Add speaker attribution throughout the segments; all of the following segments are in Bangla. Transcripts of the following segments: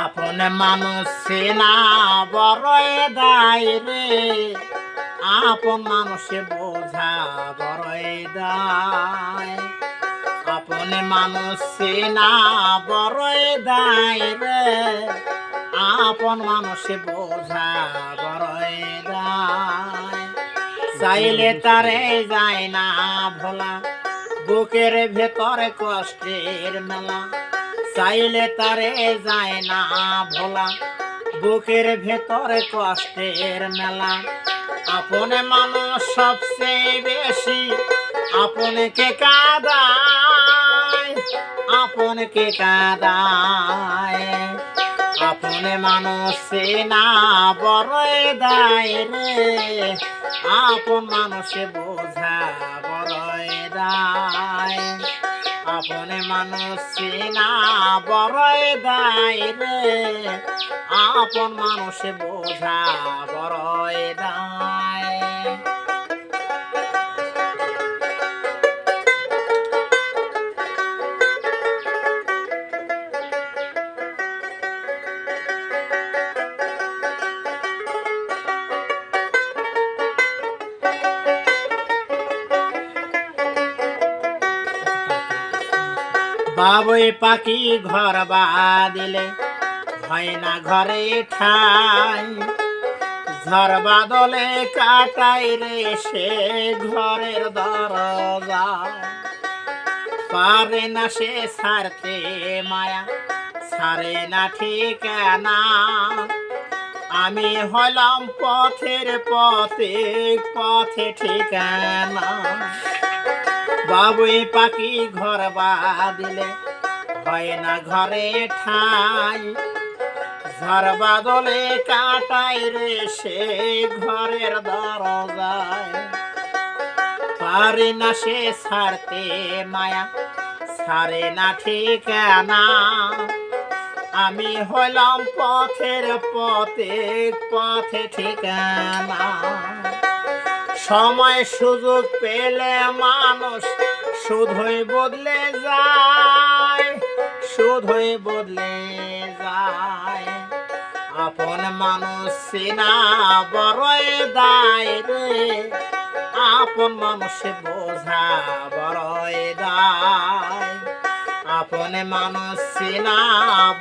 Speaker 1: আপন মানুষ চেনা বড়ই দায় রে, আপন মানুষে বোঝা বড়ই দায়। আপন মানুষ চেনা বড়ই দায় রে, আপন মানুষে বোঝা বড়ই দায়। চাইলে তারে যায় না ভোলা, বুকের ভেতরে কষ্টের মেলা। চাইলে তারে যায় না ভোলা, বুকের ভেতরে কষ্টের মেলা। আপন মানুষ সবচেয়ে বেশি আপনকে কাঁদায়, আপনকে কাঁদায়। আপন মানুষ চেনা বড়ই দায় রে, আপন মানুষে বোঝা বড়ই দায়। আপন মানুষ চেনা বড়ই দায় রে, আপন মানুষে বোঝা বড়ই দায়। বাবুই পাখি ঘর বাঁধিলে হয় না ঘরে ঠাই, ঝড় বাদলে কাটাই রে সে ঘরের দরজা। পারে না সে ছাড়তে মায়া, ছাড়ে না ঠিকানা। আমি হলাম পথের পথিক, পথে ঠিকানা। বাবুই পাখি ঘর বাঁধিলে হয় না ঘরে ঠাই, ঝড় বাদলে কাটাই রে সে ঘরের দরজায়। পারে না সে ছাড়তে মায়া, ছাড়ে না ঠিকানা। আমি হলাম পথের পথিক, পথে ঠিকানা। সময় সুযোগ পেলে মানুষ শুধুই বদলে যায়, শুধুই বদলে যায়। আপন মানুষ চেনা বড়ই দায় রে, আপন মানুষে বোঝা বড়ই দায়। আপন মানুষ চেনা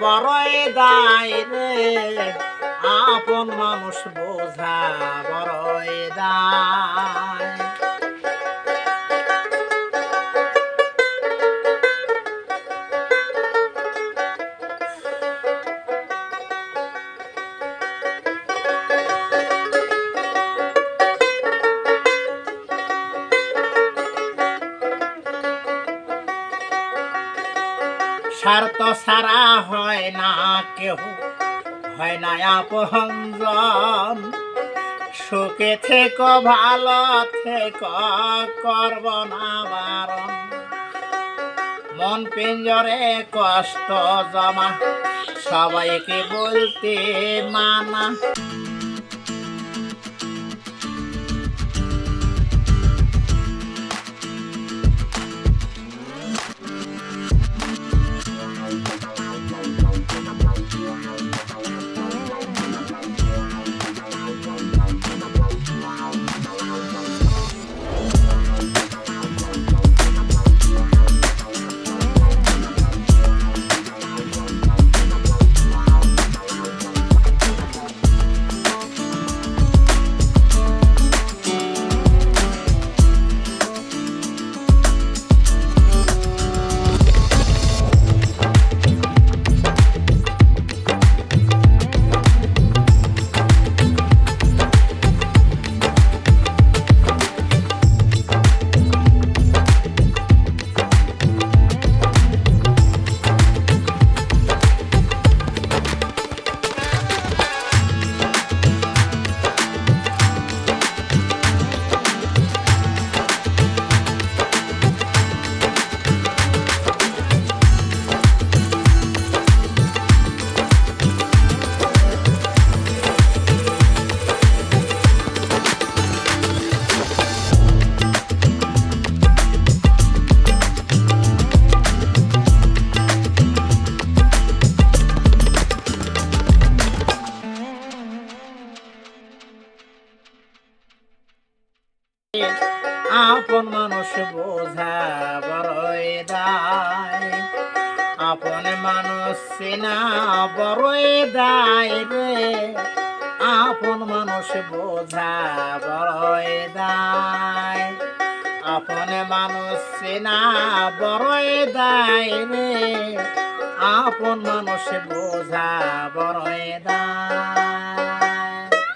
Speaker 1: বড়ই দায় রে, আপন মানুষ বোঝা বড়ই দায়। স্বার্থ ছাড়া হয় না কেহ, হয় না আপনজন। সুখে থেকো ভালো থেকো, করব না বারণ। মন পিঞ্জরে কষ্ট জমা, সবাইকে বলতে মানা। বোঝা বড়ই দায়, আপন মানুষ চেনা বড়ই দায় রে, আপন মানুষ বোঝা বড়ই দায়, আপন মানুষ চেনা বড়ই দায় রে, আপন মানুষ বোঝা বড়ই দায়।